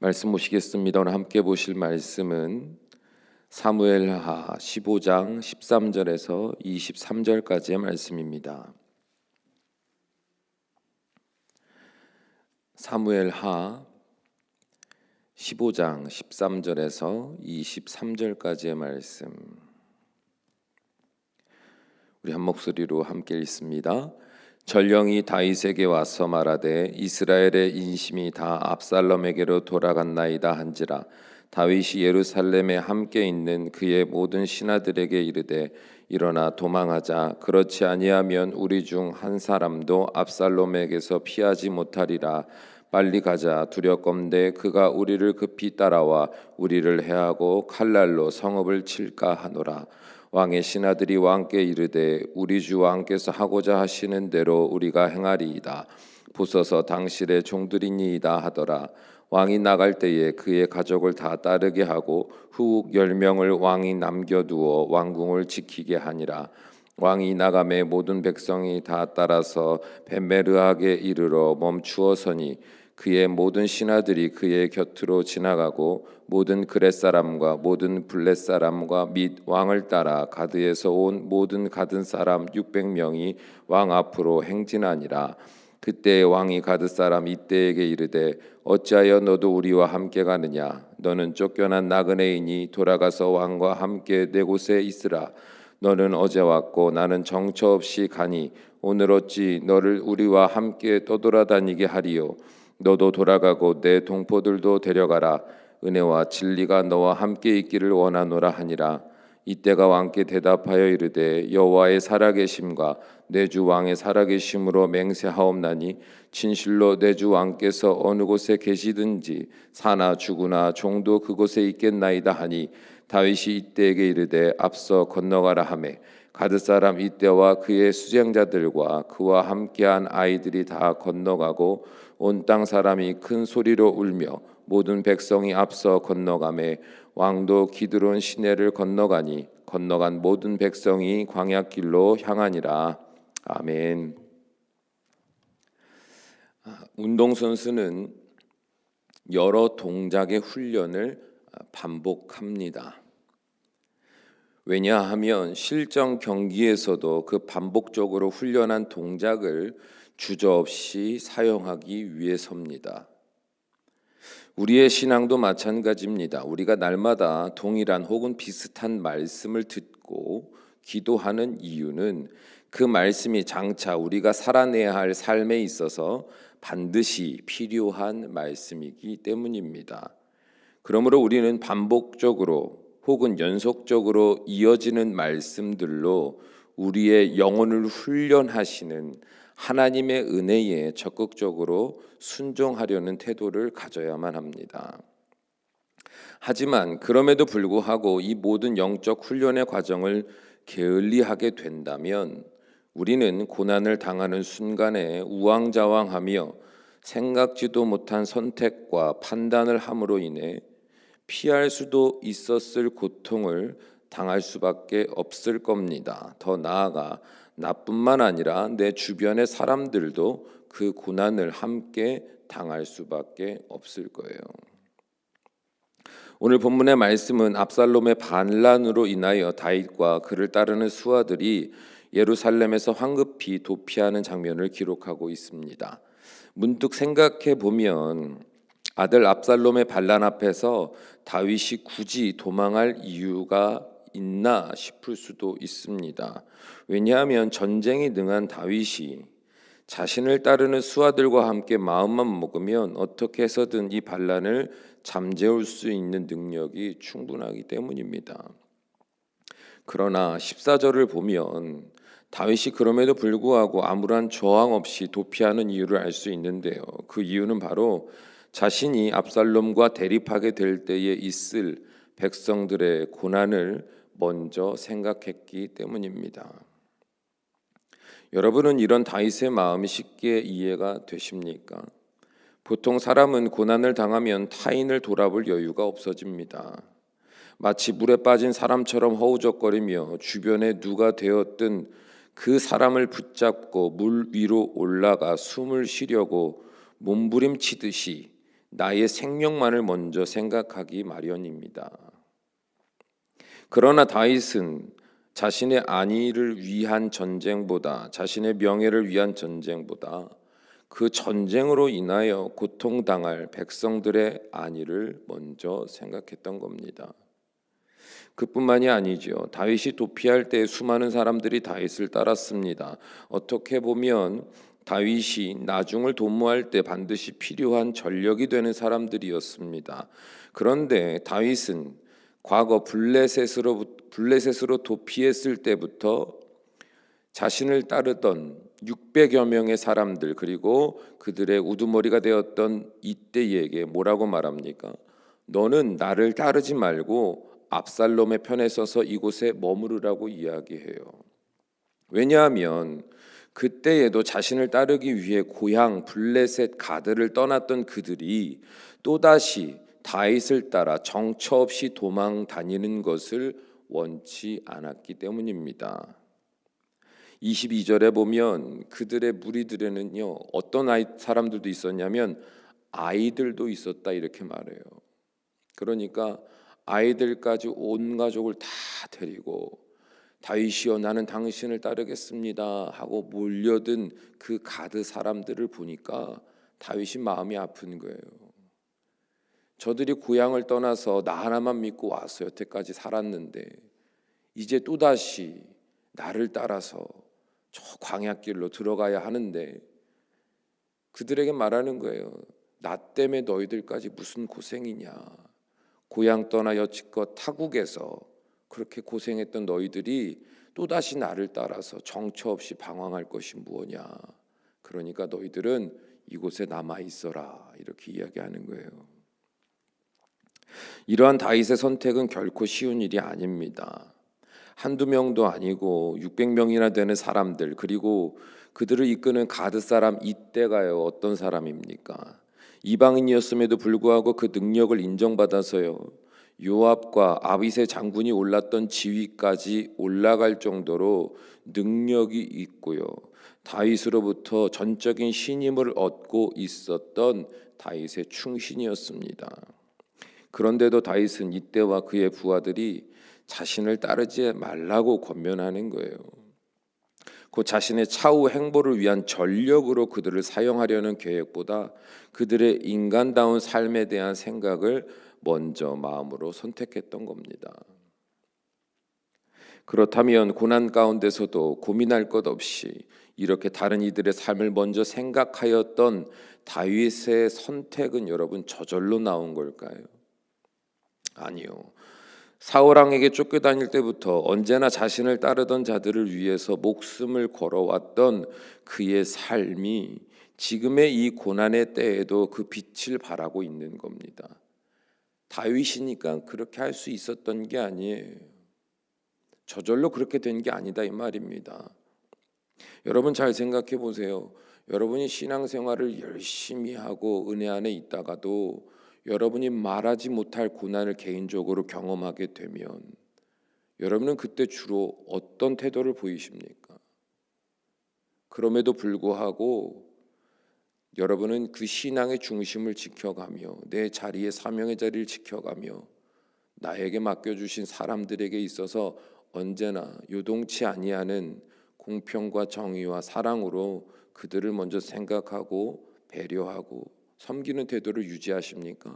말씀 보시겠습니다. 오늘 함께 보실 말씀은 사무엘하 15장 13절에서 23절까지의 말씀입니다. 사무엘하 15장 13절에서 23절까지의 말씀, 우리 한 목소리로 함께 읽습니다. 전령이 다윗에게 와서 말하되 이스라엘의 인심이 다 압살롬에게로 돌아갔나이다 한지라. 다윗이 예루살렘에 함께 있는 그의 모든 신하들에게 이르되 일어나 도망하자. 그렇지 아니하면 우리 중 한 사람도 압살롬에게서 피하지 못하리라. 빨리 가자. 두렵건대 그가 우리를 급히 따라와 우리를 해하고 칼날로 성읍을 칠까 하노라. 왕의 신하들이 왕께 이르되 우리 주 왕께서 하고자 하시는 대로 우리가 행하리이다. 보소서 당실의 종들이니이다 하더라. 왕이 나갈 때에 그의 가족을 다 따르게 하고 후국 10명을 왕이 남겨두어 왕궁을 지키게 하니라. 왕이 나감에 모든 백성이 다 따라서 벳메르하게 이르러 멈추어서니 그의 모든 신하들이 그의 곁으로 지나가고 모든 그렛 사람과 모든 블렛 사람과 및 왕을 따라 가드에서 온 모든 가든 사람 600명이 왕 앞으로 행진하니라. 그때 왕이 가드 사람 이때에게 이르되 어찌하여 너도 우리와 함께 가느냐? 너는 쫓겨난 나그네이니 돌아가서 왕과 함께 내 곳에 있으라. 너는 어제 왔고 나는 정처 없이 가니 오늘 어찌 너를 우리와 함께 떠돌아다니게 하리요? 너도 돌아가고 내 동포들도 데려가라. 은혜와 진리가 너와 함께 있기를 원하노라 하니라. 이때가 왕께 대답하여 이르되 여호와의 살아계심과 내 주 왕의 살아계심으로 맹세하옵나니 진실로 내 주 왕께서 어느 곳에 계시든지 사나 죽으나 종도 그곳에 있겠나이다 하니 다윗이 이때에게 이르되 앞서 건너가라 하매 가드 사람 이때와 그의 수쟁자들과 그와 함께한 아이들이 다 건너가고 온 땅 사람이 큰 소리로 울며 모든 백성이 앞서 건너가매 왕도 기드론 시내를 건너가니 건너간 모든 백성이 광야길로 향하니라. 아멘. 운동선수는 여러 동작의 훈련을 반복합니다. 왜냐하면 실전 경기에서도 그 반복적으로 훈련한 동작을 주저없이 사용하기 위해서입니다. 우리의 신앙도 마찬가지입니다. 우리가 날마다 동일한 혹은 비슷한 말씀을 듣고 기도하는 이유는 그 말씀이 장차 우리가 살아내야 할 삶에 있어서 반드시 필요한 말씀이기 때문입니다. 그러므로 우리는 반복적으로 혹은 연속적으로 이어지는 말씀들로 우리의 영혼을 훈련하시는 하나님의 은혜에 적극적으로 순종하려는 태도를 가져야만 합니다. 하지만 그럼에도 불구하고 이 모든 영적 훈련의 과정을 게을리하게 된다면 우리는 고난을 당하는 순간에 우왕좌왕하며 생각지도 못한 선택과 판단을 함으로 인해 피할 수도 있었을 고통을 당할 수밖에 없을 겁니다. 더 나아가 나뿐만 아니라 내 주변의 사람들도 그 고난을 함께 당할 수밖에 없을 거예요. 오늘 본문의 말씀은 압살롬의 반란으로 인하여 다윗과 그를 따르는 수하들이 예루살렘에서 황급히 도피하는 장면을 기록하고 있습니다. 문득 생각해 보면 아들 압살롬의 반란 앞에서 다윗이 굳이 도망할 이유가 있나 싶을 수도 있습니다. 왜냐하면 전쟁이 능한 다윗이 자신을 따르는 수하들과 함께 마음만 먹으면 어떻게 해서든 이 반란을 잠재울 수 있는 능력이 충분하기 때문입니다. 그러나 14절을 보면 다윗이 그럼에도 불구하고 아무런 저항 없이 도피하는 이유를 알 수 있는데요. 그 이유는 바로 자신이 압살롬과 대립하게 될 때에 있을 백성들의 고난을 먼저 생각했기 때문입니다. 여러분은 이런 다윗의 마음이 쉽게 이해가 되십니까? 보통 사람은 고난을 당하면 타인을 돌아볼 여유가 없어집니다. 마치 물에 빠진 사람처럼 허우적거리며 주변에 누가 되었든 그 사람을 붙잡고 물 위로 올라가 숨을 쉬려고 몸부림치듯이 나의 생명만을 먼저 생각하기 마련입니다. 그러나 다윗은 자신의 안위를 위한 전쟁보다, 자신의 명예를 위한 전쟁보다 그 전쟁으로 인하여 고통당할 백성들의 안위를 먼저 생각했던 겁니다. 그뿐만이 아니죠. 다윗이 도피할 때 수많은 사람들이 다윗을 따랐습니다. 어떻게 보면 다윗이 나중을 도모할 때 반드시 필요한 전력이 되는 사람들이었습니다. 그런데 다윗은 과거 블레셋으로 도피했을 때부터 자신을 따르던 600여 명의 사람들, 그리고 그들의 우두머리가 되었던 이때에게 뭐라고 말합니까? 너는 나를 따르지 말고 압살롬의 편에 서서 이곳에 머무르라고 이야기해요. 왜냐하면 그때에도 자신을 따르기 위해 고향 블레셋 가드를 떠났던 그들이 또다시 다윗을 따라 정처 없이 도망 다니는 것을 원치 않았기 때문입니다. 22절에 보면 그들의 무리들에는요, 어떤 사람들도 있었냐면 아이들도 있었다 이렇게 말해요. 그러니까 아이들까지 온 가족을 다 데리고 다윗이여 나는 당신을 따르겠습니다 하고 몰려든 그 가드 사람들을 보니까 다윗이 마음이 아픈 거예요. 저들이 고향을 떠나서 나 하나만 믿고 와서 여태까지 살았는데 이제 또다시 나를 따라서 저 광야길로 들어가야 하는데, 그들에게 말하는 거예요. 나 때문에 너희들까지 무슨 고생이냐. 고향 떠나 여지껏 타국에서 그렇게 고생했던 너희들이 또다시 나를 따라서 정처 없이 방황할 것이 무엇냐. 그러니까 너희들은 이곳에 남아 있어라 이렇게 이야기하는 거예요. 이러한 다윗의 선택은 결코 쉬운 일이 아닙니다. 한두 명도 아니고 600명이나 되는 사람들, 그리고 그들을 이끄는 가드 사람 이때가요 어떤 사람입니까? 이방인이었음에도 불구하고 그 능력을 인정받아서요 요압과 아비새 장군이 올랐던 지위까지 올라갈 정도로 능력이 있고요 다윗으로부터 전적인 신임을 얻고 있었던 다윗의 충신이었습니다. 그런데도 다윗은 이때와 그의 부하들이 자신을 따르지 말라고 권면하는 거예요. 그 자신의 차후 행보를 위한 전력으로 그들을 사용하려는 계획보다 그들의 인간다운 삶에 대한 생각을 먼저 마음으로 선택했던 겁니다. 그렇다면 고난 가운데서도 고민할 것 없이 이렇게 다른 이들의 삶을 먼저 생각하였던 다윗의 선택은 여러분 저절로 나온 걸까요? 아니요. 사울 왕에게 쫓겨다닐 때부터 언제나 자신을 따르던 자들을 위해서 목숨을 걸어왔던 그의 삶이 지금의 이 고난의 때에도 그 빛을 발하고 있는 겁니다. 다윗이니까 그렇게 할 수 있었던 게 아니에요. 저절로 그렇게 된 게 아니다 이 말입니다. 여러분 잘 생각해 보세요. 여러분이 신앙생활을 열심히 하고 은혜 안에 있다가도 여러분이 말하지 못할 고난을 개인적으로 경험하게 되면 여러분은 그때 주로 어떤 태도를 보이십니까? 그럼에도 불구하고 여러분은 그 신앙의 중심을 지켜가며 내 자리의 사명의 자리를 지켜가며 나에게 맡겨주신 사람들에게 있어서 언제나 요동치 아니하는 공평과 정의와 사랑으로 그들을 먼저 생각하고 배려하고 섬기는 태도를 유지하십니까?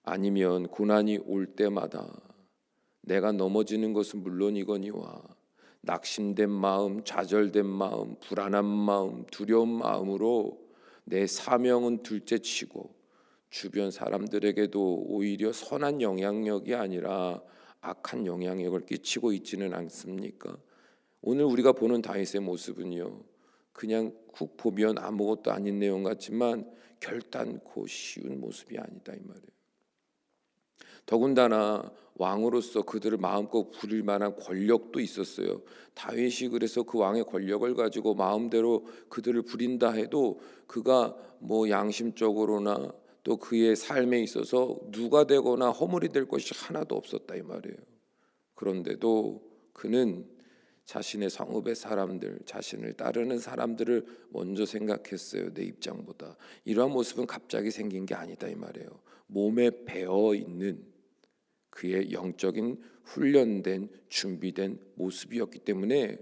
아니면 고난이 올 때마다 내가 넘어지는 것은 물론이거니와 낙심된 마음, 좌절된 마음, 불안한 마음, 두려운 마음으로 내 사명은 둘째치고 주변 사람들에게도 오히려 선한 영향력이 아니라 악한 영향력을 끼치고 있지는 않습니까? 오늘 우리가 보는 다윗의 모습은요 그냥 훅 보면 아무것도 아닌 내용 같지만 결단코 쉬운 모습이 아니다 이 말이에요. 더군다나 왕으로서 그들을 마음껏 부릴 만한 권력도 있었어요. 다윗이 그래서 그 왕의 권력을 가지고 마음대로 그들을 부린다 해도 그가 뭐 양심적으로나 또 그의 삶에 있어서 누가 되거나 허물이 될 것이 하나도 없었다 이 말이에요. 그런데도 그는 자신의 성읍의 사람들, 자신을 따르는 사람들을 먼저 생각했어요. 내 입장보다. 이러한 모습은 갑자기 생긴 게 아니다 이 말이에요. 몸에 배어 있는 그의 영적인 훈련된 준비된 모습이었기 때문에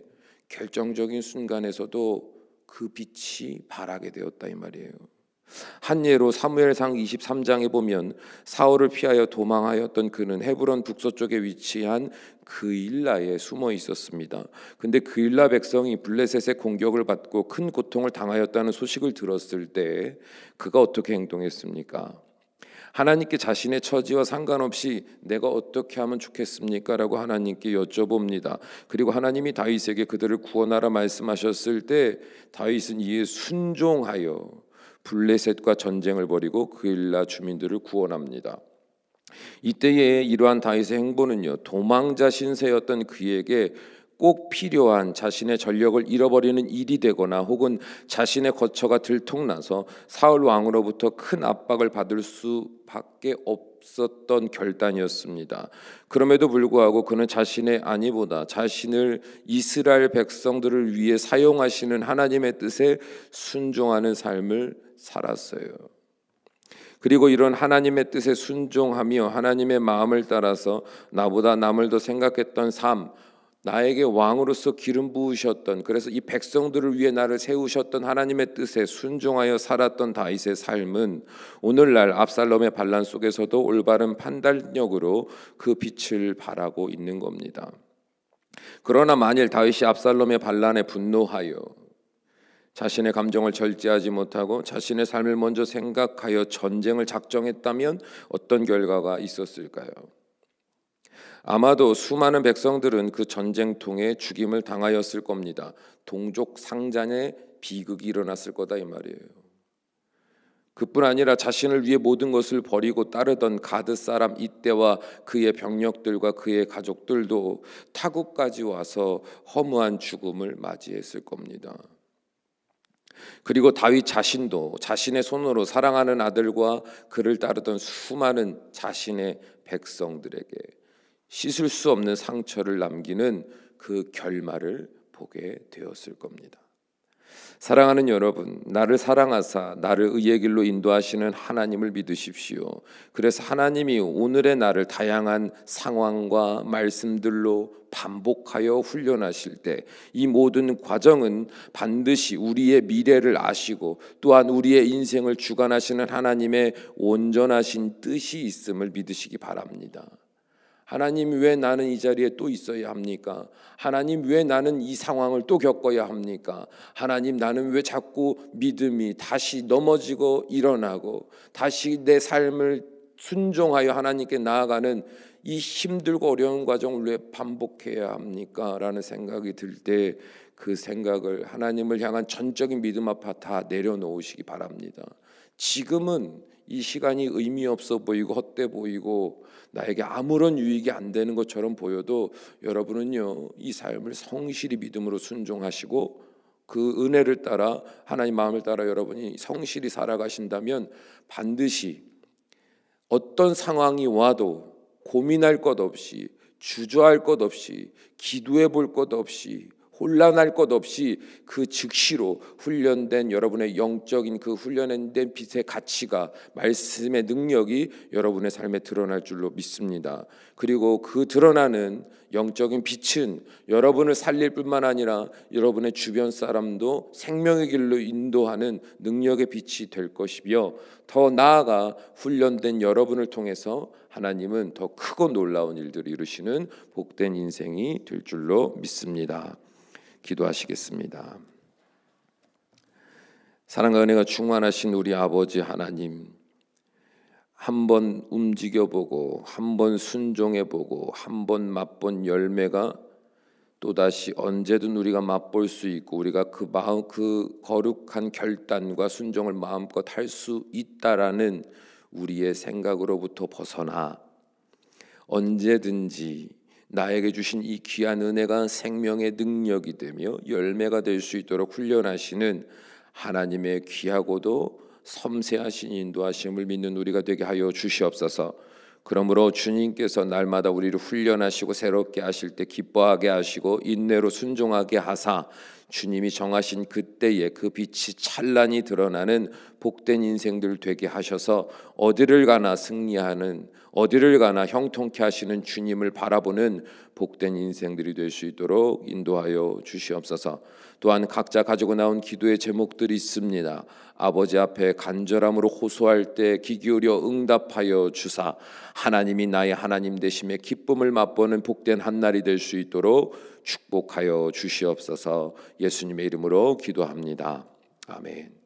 결정적인 순간에서도 그 빛이 발하게 되었다 이 말이에요. 한 예로 사무엘상 23장에 보면 사울을 피하여 도망하였던 그는 헤브론 북서쪽에 위치한 그일라에 숨어 있었습니다. 근데 그일라 백성이 블레셋의 공격을 받고 큰 고통을 당하였다는 소식을 들었을 때 그가 어떻게 행동했습니까? 하나님께 자신의 처지와 상관없이 내가 어떻게 하면 좋겠습니까? 라고 하나님께 여쭤봅니다. 그리고 하나님이 다윗에게 그들을 구원하라 말씀하셨을 때 다윗은 이에 순종하여 블레셋과 전쟁을 벌이고 그일라 주민들을 구원합니다. 이때에 이러한 다윗의 행보는요, 도망자 신세였던 그에게 꼭 필요한 자신의 전력을 잃어버리는 일이 되거나 혹은 자신의 거처가 들통나서 사울 왕으로부터 큰 압박을 받을 수밖에 없었던 결단이었습니다. 그럼에도 불구하고 그는 자신의 안위보다 자신을 이스라엘 백성들을 위해 사용하시는 하나님의 뜻에 순종하는 삶을 살았어요. 그리고 이런 하나님의 뜻에 순종하며 하나님의 마음을 따라서 나보다 남을 더 생각했던 삶, 나에게 왕으로서 기름 부으셨던, 그래서 이 백성들을 위해 나를 세우셨던 하나님의 뜻에 순종하여 살았던 다윗의 삶은 오늘날 압살롬의 반란 속에서도 올바른 판단력으로 그 빛을 발하고 있는 겁니다. 그러나 만일 다윗이 압살롬의 반란에 분노하여 자신의 감정을 절제하지 못하고 자신의 삶을 먼저 생각하여 전쟁을 작정했다면 어떤 결과가 있었을까요? 아마도 수많은 백성들은 그 전쟁통에 죽임을 당하였을 겁니다. 동족 상잔의 비극이 일어났을 거다 이 말이에요. 그뿐 아니라 자신을 위해 모든 것을 버리고 따르던 가드 사람 이때와 그의 병력들과 그의 가족들도 타국까지 와서 허무한 죽음을 맞이했을 겁니다. 그리고 다윗 자신도 자신의 손으로 사랑하는 아들과 그를 따르던 수많은 자신의 백성들에게 씻을 수 없는 상처를 남기는 그 결말을 보게 되었을 겁니다. 사랑하는 여러분, 나를 사랑하사 나를 의의 길로 인도하시는 하나님을 믿으십시오. 그래서 하나님이 오늘의 나를 다양한 상황과 말씀들로 반복하여 훈련하실 때 이 모든 과정은 반드시 우리의 미래를 아시고 또한 우리의 인생을 주관하시는 하나님의 온전하신 뜻이 있음을 믿으시기 바랍니다. 하나님, 왜 나는 이 자리에 또 있어야 합니까? 하나님, 왜 나는 이 상황을 또 겪어야 합니까? 하나님, 나는 왜 자꾸 믿음이 다시 넘어지고 일어나고 다시 내 삶을 순종하여 하나님께 나아가는 이 힘들고 어려운 과정을 왜 반복해야 합니까? 라는 생각이 들 때 그 생각을 하나님을 향한 전적인 믿음 앞에 다 내려놓으시기 바랍니다. 지금은 이 시간이 의미 없어 보이고 헛돼 보이고 나에게 아무런 유익이 안 되는 것처럼 보여도 여러분은요, 이 삶을 성실히 믿음으로 순종하시고 그 은혜를 따라 하나님 마음을 따라 여러분이 성실히 살아가신다면 반드시 어떤 상황이 와도 고민할 것 없이, 주저할 것 없이, 기도해 볼 것 없이, 혼란할 것 없이 그 즉시로 훈련된 여러분의 영적인 그 훈련된 빛의 가치가, 말씀의 능력이 여러분의 삶에 드러날 줄로 믿습니다. 그리고 그 드러나는 영적인 빛은 여러분을 살릴 뿐만 아니라 여러분의 주변 사람도 생명의 길로 인도하는 능력의 빛이 될 것이며, 더 나아가 훈련된 여러분을 통해서 하나님은 더 크고 놀라운 일들을 이루시는 복된 인생이 될 줄로 믿습니다. 기도하시겠습니다. 사랑과 은혜가 충만하신 우리 아버지 하나님, 한번 움직여보고 한번 순종해보고 한번 맛본 열매가 또다시 언제든 우리가 맛볼 수 있고 우리가 그 마음, 그 거룩한 결단과 순종을 마음껏 할 수 있다라는 우리의 생각으로부터 벗어나 언제든지 나에게 주신 이 귀한 은혜가 생명의 능력이 되며 열매가 될 수 있도록 훈련하시는 하나님의 귀하고도 섬세하신 인도하심을 믿는 우리가 되게 하여 주시옵소서. 그러므로 주님께서 날마다 우리를 훈련하시고 새롭게 하실 때 기뻐하게 하시고 인내로 순종하게 하사 주님이 정하신 그때에 그 빛이 찬란히 드러나는 복된 인생들 되게 하셔서 어디를 가나 승리하는, 어디를 가나 형통케 하시는 주님을 바라보는 복된 인생들이 될 수 있도록 인도하여 주시옵소서. 또한 각자 가지고 나온 기도의 제목들이 있습니다. 아버지 앞에 간절함으로 호소할 때 귀 기울여 응답하여 주사 하나님이 나의 하나님 되심에 기쁨을 맛보는 복된 한 날이 될 수 있도록 축복하여 주시옵소서. 예수님의 이름으로 기도합니다. 아멘.